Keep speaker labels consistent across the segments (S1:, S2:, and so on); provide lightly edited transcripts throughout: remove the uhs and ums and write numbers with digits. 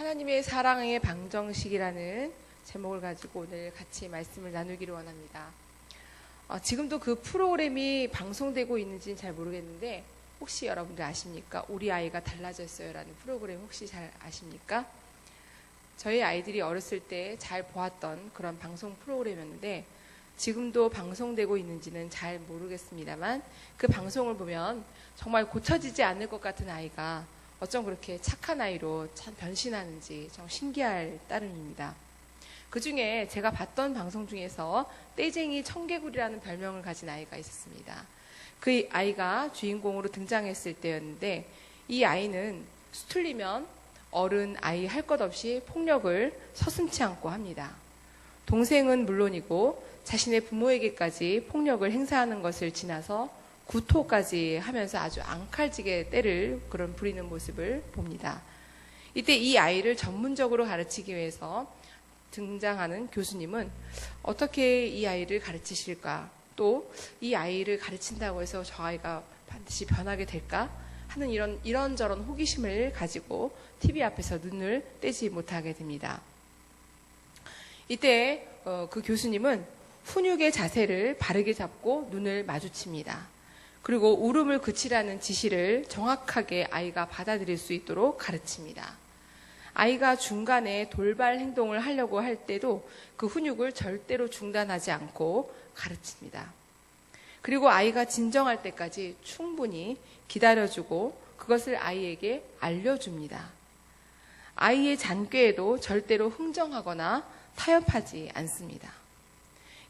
S1: 하나님의 사랑의 방정식이라는 제목을 가지고 오늘 같이 말씀을 나누기를 원합니다. 지금도 그 프로그램이 방송되고 있는지는 잘 모르겠는데 혹시 여러분들 아십니까? 우리 아이가 달라졌어요 라는 프로그램 혹시 잘 아십니까? 저희 아이들이 어렸을 때 잘 보았던 그런 방송 프로그램이었는데 지금도 방송되고 있는지는 잘 모르겠습니다만 그 방송을 보면 정말 고쳐지지 않을 것 같은 아이가 어쩜 그렇게 착한 아이로 참 변신하는지 좀 신기할 따름입니다. 그 중에 제가 봤던 방송 중에서 떼쟁이 청개구리라는 별명을 가진 아이가 있었습니다. 그 아이가 주인공으로 등장했을 때였는데 이 아이는 수틀리면 어른, 아이 할 것 없이 폭력을 서슴지 않고 합니다. 동생은 물론이고 자신의 부모에게까지 폭력을 행사하는 것을 지나서 구토까지 하면서 아주 앙칼지게 때를 그런 부리는 모습을 봅니다. 이때 이 아이를 전문적으로 가르치기 위해서 등장하는 교수님은 어떻게 이 아이를 가르치실까? 또 이 아이를 가르친다고 해서 저 아이가 반드시 변하게 될까? 하는 이런저런 호기심을 가지고 TV 앞에서 눈을 떼지 못하게 됩니다. 이때 그 교수님은 훈육의 자세를 바르게 잡고 눈을 마주칩니다. 그리고 울음을 그치라는 지시를 정확하게 아이가 받아들일 수 있도록 가르칩니다. 아이가 중간에 돌발 행동을 하려고 할 때도 그 훈육을 절대로 중단하지 않고 가르칩니다. 그리고 아이가 진정할 때까지 충분히 기다려주고 그것을 아이에게 알려줍니다. 아이의 잔꾀에도 절대로 흥정하거나 타협하지 않습니다.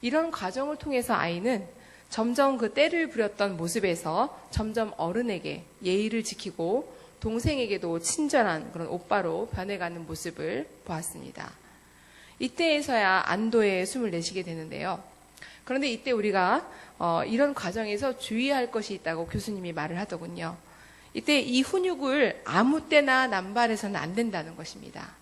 S1: 이런 과정을 통해서 아이는 점점 그 때를 부렸던 모습에서 점점 어른에게 예의를 지키고 동생에게도 친절한 그런 오빠로 변해가는 모습을 보았습니다. 이때에서야 안도의 숨을 내쉬게 되는데요. 그런데 이때 우리가 이런 과정에서 주의할 것이 있다고 교수님이 말을 하더군요. 이때 이 훈육을 아무 때나 남발해서는 안 된다는 것입니다.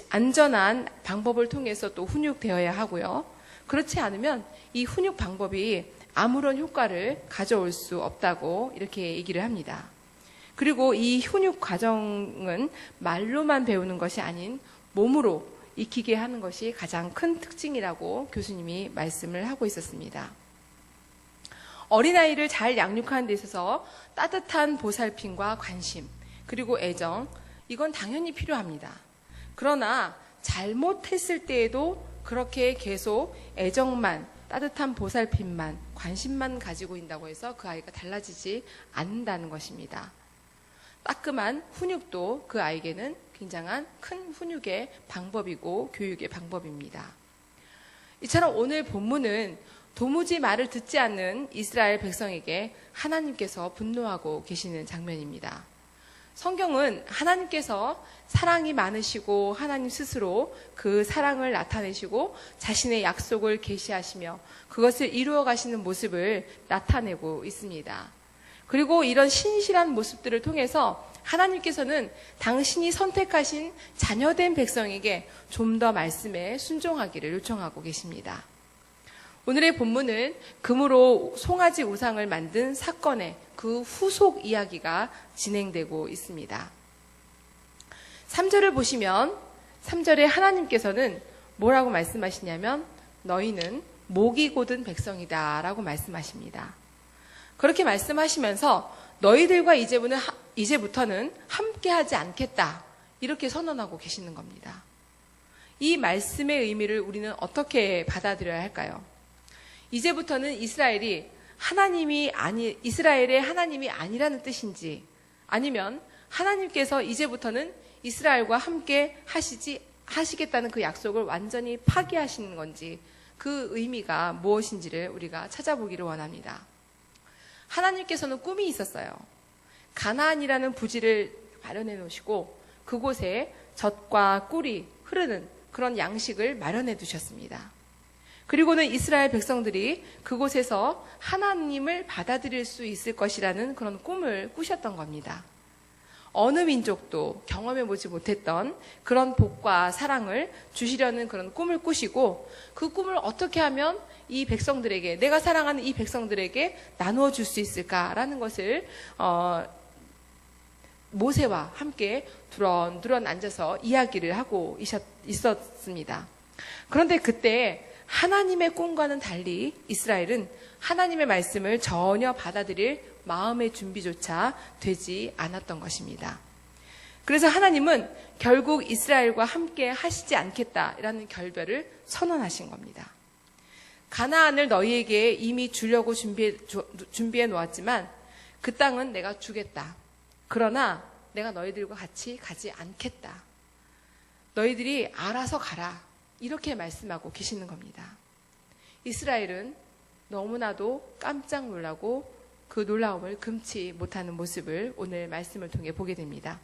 S1: 안전한 방법을 통해서 또 훈육되어야 하고요. 그렇지 않으면 이 훈육 방법이 아무런 효과를 가져올 수 없다고 이렇게 얘기를 합니다. 그리고 이 훈육 과정은 말로만 배우는 것이 아닌 몸으로 익히게 하는 것이 가장 큰 특징이라고 교수님이 말씀을 하고 있었습니다. 어린아이를 잘 양육하는 데 있어서 따뜻한 보살핌과 관심, 그리고 애정, 이건 당연히 필요합니다. 그러나 잘못했을 때에도 그렇게 계속 애정만, 따뜻한 보살핌만, 관심만 가지고 있다고 해서 그 아이가 달라지지 않는다는 것입니다. 따끔한 훈육도 그 아이에게는 굉장한 큰 훈육의 방법이고 교육의 방법입니다. 이처럼 오늘 본문은 도무지 말을 듣지 않는 이스라엘 백성에게 하나님께서 분노하고 계시는 장면입니다. 성경은 하나님께서 사랑이 많으시고 하나님 스스로 그 사랑을 나타내시고 자신의 약속을 계시하시며 그것을 이루어 가시는 모습을 나타내고 있습니다. 그리고 이런 신실한 모습들을 통해서 하나님께서는 당신이 선택하신 자녀된 백성에게 좀 더 말씀에 순종하기를 요청하고 계십니다. 오늘의 본문은 금으로 송아지 우상을 만든 사건의 그 후속 이야기가 진행되고 있습니다. 3절을 보시면 3절에 하나님께서는 뭐라고 말씀하시냐면 너희는 목이 곧은 백성이다 라고 말씀하십니다. 그렇게 말씀하시면서 너희들과 이제부터는 함께하지 않겠다 이렇게 선언하고 계시는 겁니다. 이 말씀의 의미를 우리는 어떻게 받아들여야 할까요? 이제부터는 이스라엘의 하나님이 아니라는 뜻인지 아니면 하나님께서 이제부터는 이스라엘과 함께 하시겠다는 그 약속을 완전히 파기하시는 건지 그 의미가 무엇인지를 우리가 찾아보기를 원합니다. 하나님께서는 꿈이 있었어요. 가나안이라는 부지를 마련해 놓으시고 그곳에 젖과 꿀이 흐르는 그런 양식을 마련해 두셨습니다. 그리고는 이스라엘 백성들이 그곳에서 하나님을 받아들일 수 있을 것이라는 그런 꿈을 꾸셨던 겁니다. 어느 민족도 경험해보지 못했던 그런 복과 사랑을 주시려는 그런 꿈을 꾸시고 그 꿈을 어떻게 하면 이 백성들에게, 내가 사랑하는 이 백성들에게 나누어 줄 수 있을까라는 것을 모세와 함께 두런두런 앉아서 이야기를 하고 있었습니다. 그런데 그때 하나님의 꿈과는 달리 이스라엘은 하나님의 말씀을 전혀 받아들일 마음의 준비조차 되지 않았던 것입니다. 그래서 하나님은 결국 이스라엘과 함께 하시지 않겠다라는 결별을 선언하신 겁니다. 가나안을 너희에게 이미 주려고 준비해 놓았지만 그 땅은 내가 주겠다. 그러나 내가 너희들과 같이 가지 않겠다. 너희들이 알아서 가라. 이렇게 말씀하고 계시는 겁니다. 이스라엘은 너무나도 깜짝 놀라고 그 놀라움을 금치 못하는 모습을 오늘 말씀을 통해 보게 됩니다.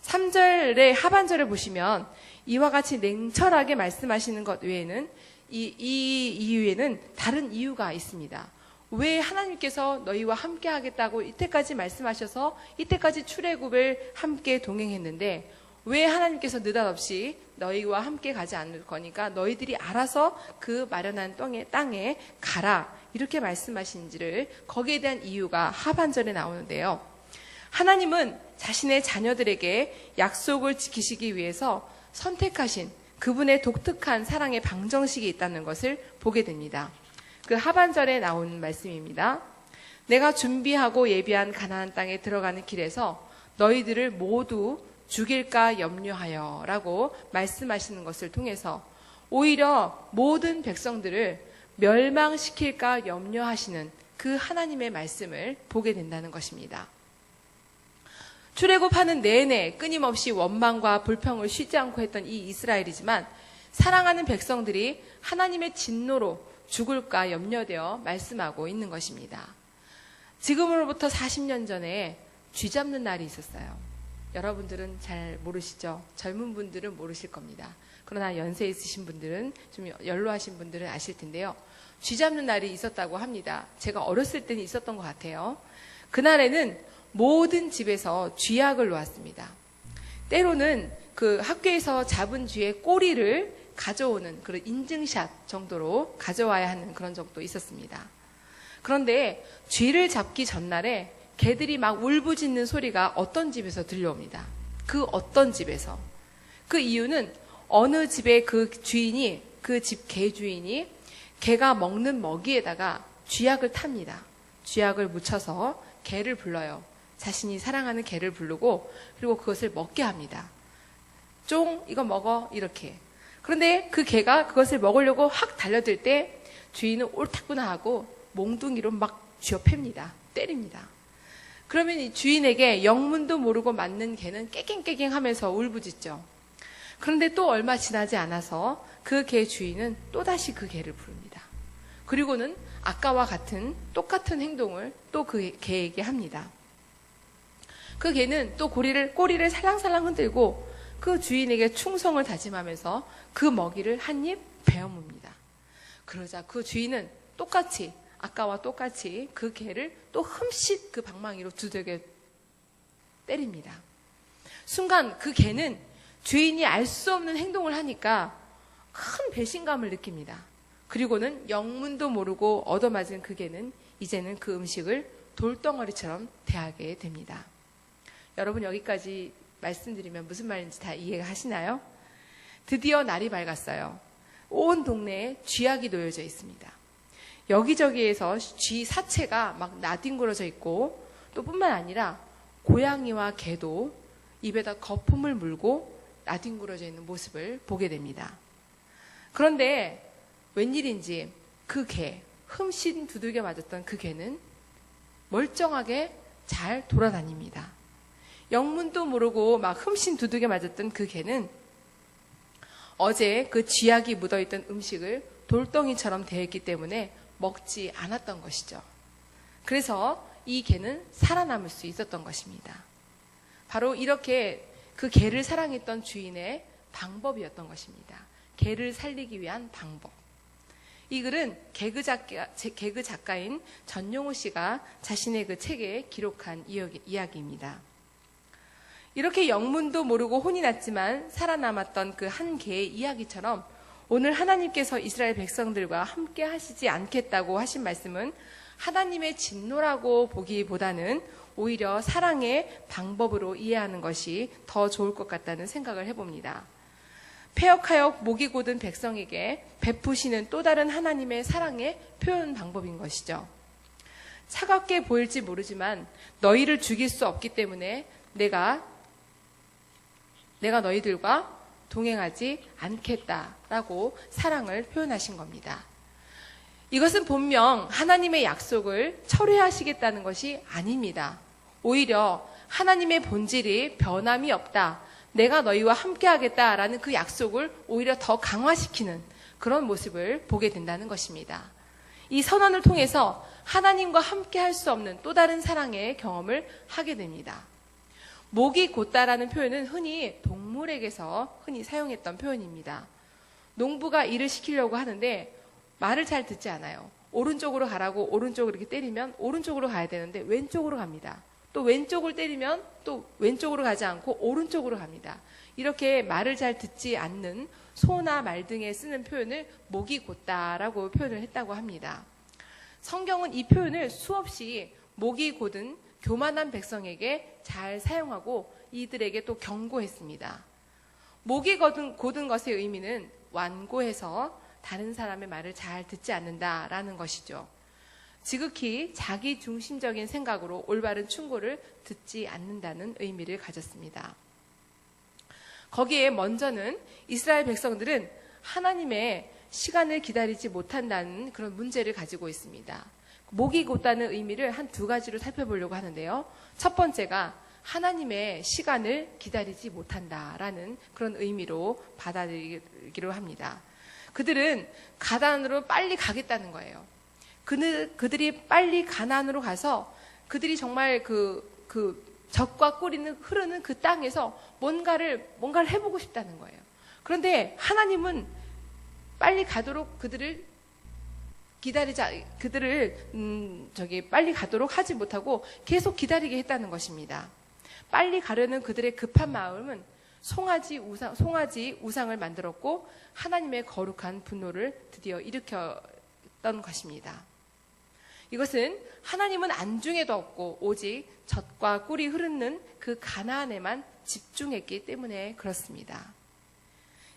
S1: 3절의 하반절을 보시면 이와 같이 냉철하게 말씀하시는 것 외에는 이 이유에는 다른 이유가 있습니다. 왜 하나님께서 너희와 함께 하겠다고 이때까지 말씀하셔서 이때까지 출애굽을 함께 동행했는데 왜 하나님께서 느닷없이 너희와 함께 가지 않을 거니까 너희들이 알아서 그 마련한 땅에 가라 이렇게 말씀하신지를 거기에 대한 이유가 하반절에 나오는데요. 하나님은 자신의 자녀들에게 약속을 지키시기 위해서 선택하신 그분의 독특한 사랑의 방정식이 있다는 것을 보게 됩니다. 그 하반절에 나온 말씀입니다. 내가 준비하고 예비한 가나안 땅에 들어가는 길에서 너희들을 모두 죽일까 염려하여 라고 말씀하시는 것을 통해서 오히려 모든 백성들을 멸망시킬까 염려하시는 그 하나님의 말씀을 보게 된다는 것입니다. 출애굽하는 내내 끊임없이 원망과 불평을 쉬지 않고 했던 이 이스라엘이지만 사랑하는 백성들이 하나님의 진노로 죽을까 염려되어 말씀하고 있는 것입니다. 지금으로부터 40년 전에 쥐 잡는 날이 있었어요. 여러분들은 잘 모르시죠? 젊은 분들은 모르실 겁니다. 그러나 연세 있으신 분들은 좀 연로하신 분들은 아실 텐데요. 쥐 잡는 날이 있었다고 합니다. 제가 어렸을 때는 있었던 것 같아요. 그날에는 모든 집에서 쥐약을 놓았습니다. 때로는 그 학교에서 잡은 쥐의 꼬리를 가져오는 그런 인증샷 정도로 가져와야 하는 그런 적도 있었습니다. 그런데 쥐를 잡기 전날에 개들이 막 울부짖는 소리가 어떤 집에서 들려옵니다. 그 어떤 집에서. 그 이유는 어느 집의 그 주인이, 그 집 개 주인이 개가 먹는 먹이에다가 쥐약을 탑니다. 쥐약을 묻혀서 개를 불러요. 자신이 사랑하는 개를 부르고 그리고 그것을 먹게 합니다. 쫑, 이거 먹어. 이렇게. 그런데 그 개가 그것을 먹으려고 확 달려들 때 주인은 옳다구나 하고 몽둥이로 막 쥐어팹니다. 때립니다. 그러면 이 주인에게 영문도 모르고 맞는 개는 깨갱깨갱 하면서 울부짖죠. 그런데 또 얼마 지나지 않아서 그 개 주인은 또다시 그 개를 부릅니다. 그리고는 아까와 같은 똑같은 행동을 또 그 개에게 합니다. 그 개는 또 꼬리를 살랑살랑 흔들고 그 주인에게 충성을 다짐하면서 그 먹이를 한 입 베어뭅니다. 그러자 그 주인은 똑같이 아까와 똑같이 그 개를 또 흠칫 그 방망이로 두들겨 때립니다. 순간 그 개는 주인이 알 수 없는 행동을 하니까 큰 배신감을 느낍니다. 그리고는 영문도 모르고 얻어맞은 그 개는 이제는 그 음식을 돌덩어리처럼 대하게 됩니다. 여러분 여기까지 말씀드리면 무슨 말인지 다 이해하시나요? 드디어 날이 밝았어요. 온 동네에 쥐약이 놓여져 있습니다. 여기저기에서 쥐 사체가 막 나뒹굴어져 있고 또 뿐만 아니라 고양이와 개도 입에다 거품을 물고 나뒹굴어져 있는 모습을 보게 됩니다. 그런데 웬일인지 그 개, 흠씬 두들겨 맞았던 그 개는 멀쩡하게 잘 돌아다닙니다. 영문도 모르고 막 흠씬 두들겨 맞았던 그 개는 어제 그 쥐약이 묻어있던 음식을 돌덩이처럼 대했기 때문에 먹지 않았던 것이죠. 그래서 이 개는 살아남을 수 있었던 것입니다. 바로 이렇게 그 개를 사랑했던 주인의 방법이었던 것입니다. 개를 살리기 위한 방법. 이 글은 개그 작가인 전용호 씨가 자신의 그 책에 기록한 이야기입니다. 이렇게 영문도 모르고 혼이 났지만 살아남았던 그 한 개의 이야기처럼 오늘 하나님께서 이스라엘 백성들과 함께 하시지 않겠다고 하신 말씀은 하나님의 진노라고 보기보다는 오히려 사랑의 방법으로 이해하는 것이 더 좋을 것 같다는 생각을 해봅니다. 패역하여 목이 곧은 백성에게 베푸시는 또 다른 하나님의 사랑의 표현 방법인 것이죠. 차갑게 보일지 모르지만 너희를 죽일 수 없기 때문에 내가 너희들과 동행하지 않겠다라고 사랑을 표현하신 겁니다. 이것은 분명 하나님의 약속을 철회하시겠다는 것이 아닙니다. 오히려 하나님의 본질이 변함이 없다. 내가 너희와 함께 하겠다라는 그 약속을 오히려 더 강화시키는 그런 모습을 보게 된다는 것입니다. 이 선언을 통해서 하나님과 함께 할 수 없는 또 다른 사랑의 경험을 하게 됩니다. 목이 곧다라는 표현은 흔히 동물에게서 흔히 사용했던 표현입니다. 농부가 일을 시키려고 하는데 말을 잘 듣지 않아요. 오른쪽으로 가라고 오른쪽으로 이렇게 때리면 오른쪽으로 가야 되는데 왼쪽으로 갑니다. 또 왼쪽을 때리면 또 왼쪽으로 가지 않고 오른쪽으로 갑니다. 이렇게 말을 잘 듣지 않는 소나 말 등에 쓰는 표현을 목이 곧다라고 표현을 했다고 합니다. 성경은 이 표현을 수없이 목이 곧은 교만한 백성에게 잘 사용하고 이들에게 또 경고했습니다. 목이 곧은 것의 의미는 완고해서 다른 사람의 말을 잘 듣지 않는다라는 것이죠. 지극히 자기 중심적인 생각으로 올바른 충고를 듣지 않는다는 의미를 가졌습니다. 거기에 먼저는 이스라엘 백성들은 하나님의 시간을 기다리지 못한다는 그런 문제를 가지고 있습니다. 목이 곧다는 의미를 한 두 가지로 살펴보려고 하는데요. 첫 번째가 하나님의 시간을 기다리지 못한다라는 그런 의미로 받아들이기로 합니다. 그들은 가나안으로 빨리 가겠다는 거예요. 그들이 빨리 가나안으로 가서 그들이 정말 그 젖과 꿀이 흐르는 그 땅에서 뭔가를 해보고 싶다는 거예요. 그런데 하나님은 빨리 가도록 그들을 빨리 가도록 하지 못하고 계속 기다리게 했다는 것입니다. 빨리 가려는 그들의 급한 마음은 송아지 우상을 만들었고 하나님의 거룩한 분노를 드디어 일으켰던 것입니다. 이것은 하나님은 안중에도 없고 오직 젖과 꿀이 흐르는 그 가나안에만 집중했기 때문에 그렇습니다.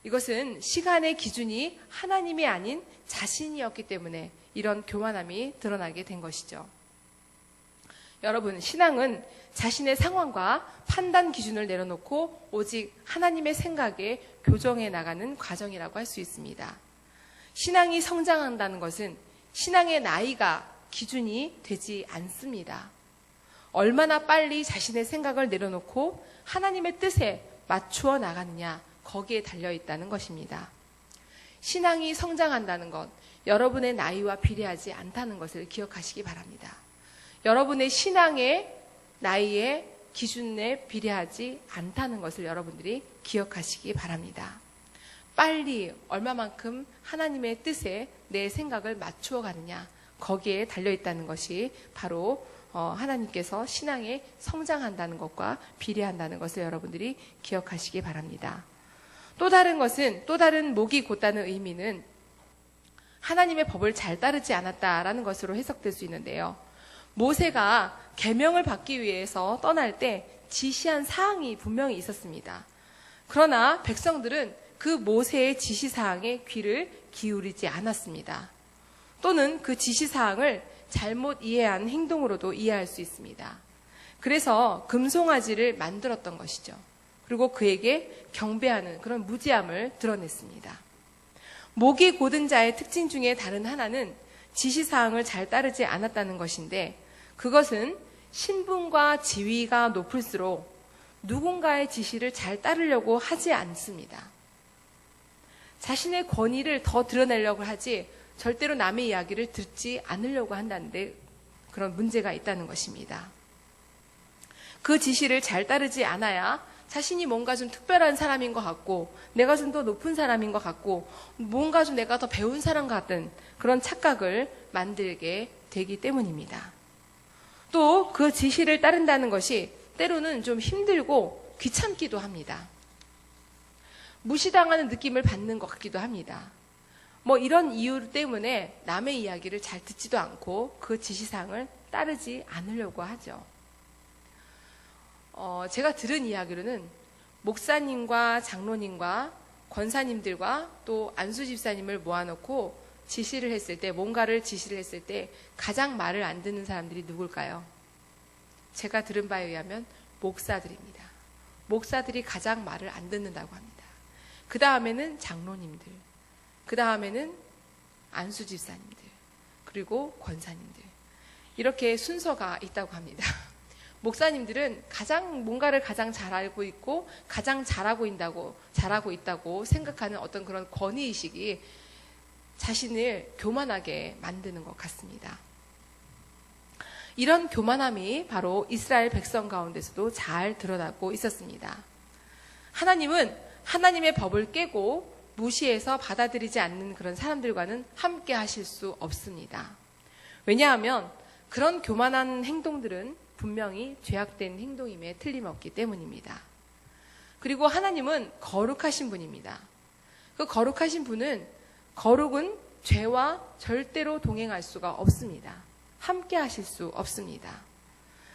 S1: 이것은 시간의 기준이 하나님이 아닌 자신이었기 때문에 이런 교만함이 드러나게 된 것이죠. 여러분, 신앙은 자신의 상황과 판단 기준을 내려놓고 오직 하나님의 생각에 교정해 나가는 과정이라고 할 수 있습니다. 신앙이 성장한다는 것은 신앙의 나이가 기준이 되지 않습니다. 얼마나 빨리 자신의 생각을 내려놓고 하나님의 뜻에 맞추어 나가느냐, 거기에 달려 있다는 것입니다. 신앙이 성장한다는 것, 여러분의 나이와 비례하지 않다는 것을 기억하시기 바랍니다. 여러분의 신앙의 나이의 기준에 비례하지 않다는 것을 여러분들이 기억하시기 바랍니다. 빨리 얼마만큼 하나님의 뜻에 내 생각을 맞추어 가느냐, 거기에 달려있다는 것이 바로 하나님께서 신앙에 성장한다는 것과 비례한다는 것을 여러분들이 기억하시기 바랍니다. 또 다른 목이 곧다는 의미는 하나님의 법을 잘 따르지 않았다라는 것으로 해석될 수 있는데요. 모세가 계명을 받기 위해서 떠날 때 지시한 사항이 분명히 있었습니다. 그러나 백성들은 그 모세의 지시사항에 귀를 기울이지 않았습니다. 또는 그 지시사항을 잘못 이해한 행동으로도 이해할 수 있습니다. 그래서 금송아지를 만들었던 것이죠. 그리고 그에게 경배하는 그런 무지함을 드러냈습니다. 목이 곧은 자의 특징 중에 다른 하나는 지시사항을 잘 따르지 않았다는 것인데, 그것은 신분과 지위가 높을수록 누군가의 지시를 잘 따르려고 하지 않습니다. 자신의 권위를 더 드러내려고 하지 절대로 남의 이야기를 듣지 않으려고 한다는데 그런 문제가 있다는 것입니다. 그 지시를 잘 따르지 않아야 자신이 뭔가 좀 특별한 사람인 것 같고, 내가 좀 더 높은 사람인 것 같고, 뭔가 좀 내가 더 배운 사람 같은 그런 착각을 만들게 되기 때문입니다. 또 그 지시를 따른다는 것이 때로는 좀 힘들고 귀찮기도 합니다. 무시당하는 느낌을 받는 것 같기도 합니다. 이런 이유 때문에 남의 이야기를 잘 듣지도 않고 그 지시사항을 따르지 않으려고 하죠. 제가 들은 이야기로는 목사님과 장로님과 권사님들과 또 안수 집사님을 모아놓고 뭔가를 지시를 했을 때 가장 말을 안 듣는 사람들이 누굴까요? 제가 들은 바에 의하면 목사들입니다. 목사들이 가장 말을 안 듣는다고 합니다. 그 다음에는 장로님들, 그 다음에는 안수 집사님들, 그리고 권사님들. 이렇게 순서가 있다고 합니다. 목사님들은 뭔가를 가장 잘 알고 있고 가장 잘하고 있다고 생각하는 어떤 그런 권위의식이 자신을 교만하게 만드는 것 같습니다. 이런 교만함이 바로 이스라엘 백성 가운데서도 잘 드러나고 있었습니다. 하나님은 하나님의 법을 깨고 무시해서 받아들이지 않는 그런 사람들과는 함께 하실 수 없습니다. 왜냐하면 그런 교만한 행동들은 분명히 죄악된 행동임에 틀림없기 때문입니다. 그리고 하나님은 거룩하신 분입니다. 그 거룩하신 분은 거룩은 죄와 절대로 동행할 수가 없습니다. 함께 하실 수 없습니다.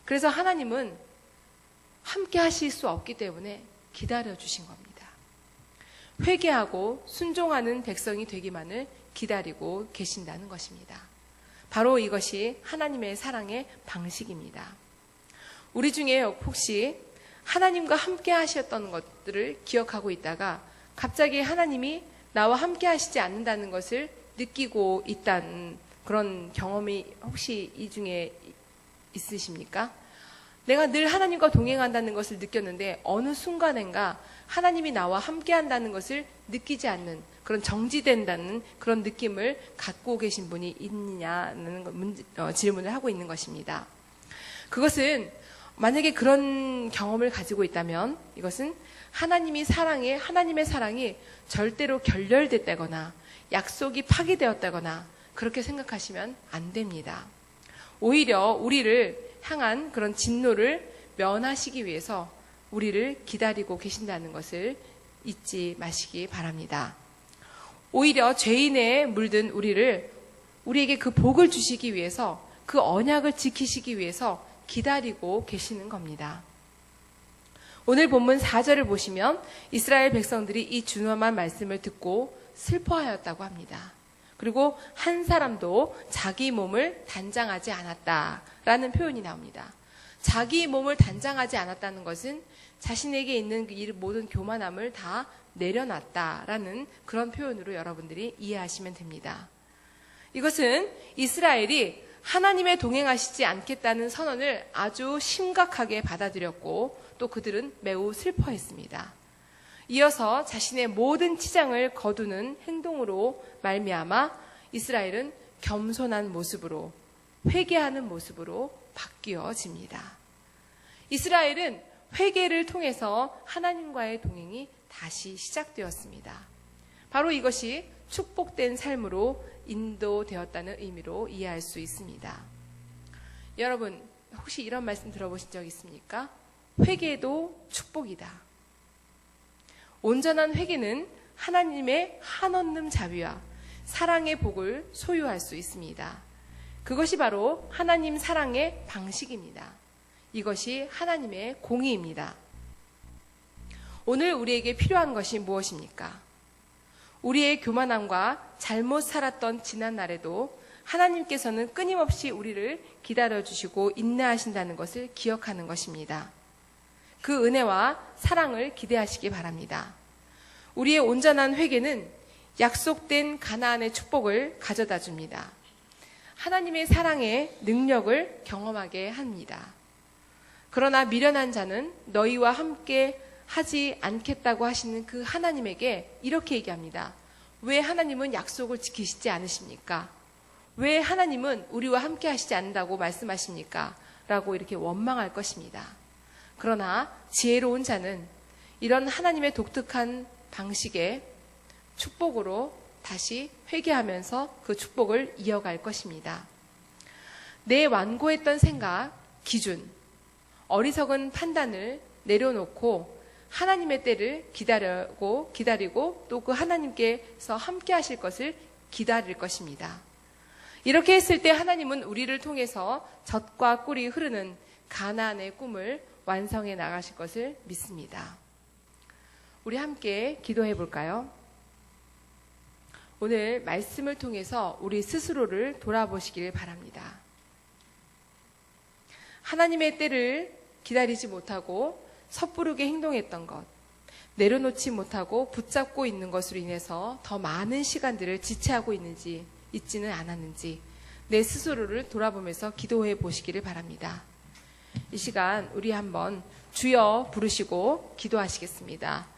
S1: 그래서 하나님은 함께 하실 수 없기 때문에 기다려 주신 겁니다. 회개하고 순종하는 백성이 되기만을 기다리고 계신다는 것입니다. 바로 이것이 하나님의 사랑의 방식입니다. 우리 중에 혹시 하나님과 함께 하셨던 것들을 기억하고 있다가 갑자기 하나님이 나와 함께 하시지 않는다는 것을 느끼고 있다는 그런 경험이 혹시 이 중에 있으십니까? 내가 늘 하나님과 동행한다는 것을 느꼈는데 어느 순간인가 하나님이 나와 함께 한다는 것을 느끼지 않는 그런 정지된다는 그런 느낌을 갖고 계신 분이 있느냐는 질문을 하고 있는 것입니다. 그것은 만약에 그런 경험을 가지고 있다면 이것은 하나님의 사랑이 절대로 결렬됐다거나 약속이 파기되었다거나 그렇게 생각하시면 안 됩니다. 오히려 우리를 향한 그런 진노를 면하시기 위해서 우리를 기다리고 계신다는 것을 잊지 마시기 바랍니다. 오히려 죄인에 물든 우리에게 그 복을 주시기 위해서 그 언약을 지키시기 위해서 기다리고 계시는 겁니다. 오늘 본문 4절을 보시면 이스라엘 백성들이 이 준엄한 말씀을 듣고 슬퍼하였다고 합니다. 그리고 한 사람도 자기 몸을 단장하지 않았다라는 표현이 나옵니다. 자기 몸을 단장하지 않았다는 것은 자신에게 있는 이 모든 교만함을 다 내려놨다라는 그런 표현으로 여러분들이 이해하시면 됩니다. 이것은 이스라엘이 하나님의 동행하시지 않겠다는 선언을 아주 심각하게 받아들였고 또 그들은 매우 슬퍼했습니다. 이어서 자신의 모든 치장을 거두는 행동으로 말미암아 이스라엘은 겸손한 모습으로 회개하는 모습으로 바뀌어집니다. 이스라엘은 회개를 통해서 하나님과의 동행이 다시 시작되었습니다. 바로 이것이 축복된 삶으로 인도되었다는 의미로 이해할 수 있습니다. 여러분, 혹시 이런 말씀 들어보신 적 있습니까? 회개도 축복이다. 온전한 회개는 하나님의 한없는 자비와 사랑의 복을 소유할 수 있습니다. 그것이 바로 하나님 사랑의 방식입니다. 이것이 하나님의 공의입니다. 오늘 우리에게 필요한 것이 무엇입니까? 우리의 교만함과 잘못 살았던 지난 날에도 하나님께서는 끊임없이 우리를 기다려주시고 인내하신다는 것을 기억하는 것입니다. 그 은혜와 사랑을 기대하시기 바랍니다. 우리의 온전한 회개는 약속된 가나안의 축복을 가져다 줍니다. 하나님의 사랑의 능력을 경험하게 합니다. 그러나 미련한 자는 너희와 함께 하지 않겠다고 하시는 그 하나님에게 이렇게 얘기합니다. 왜 하나님은 약속을 지키시지 않으십니까? 왜 하나님은 우리와 함께 하시지 않는다고 말씀하십니까? 라고 이렇게 원망할 것입니다. 그러나 지혜로운 자는 이런 하나님의 독특한 방식의 축복으로 다시 회개하면서 그 축복을 이어갈 것입니다. 내 완고했던 생각, 기준, 어리석은 판단을 내려놓고 하나님의 때를 기다리고 또 그 하나님께서 함께 하실 것을 기다릴 것입니다. 이렇게 했을 때 하나님은 우리를 통해서 젖과 꿀이 흐르는 가나안의 꿈을 완성해 나가실 것을 믿습니다. 우리 함께 기도해 볼까요? 오늘 말씀을 통해서 우리 스스로를 돌아보시길 바랍니다. 하나님의 때를 기다리지 못하고 섣부르게 행동했던 것, 내려놓지 못하고 붙잡고 있는 것으로 인해서 더 많은 시간들을 지체하고 있지는 않았는지 내 스스로를 돌아보면서 기도해 보시기를 바랍니다. 이 시간 우리 한번 주여 부르시고 기도하시겠습니다.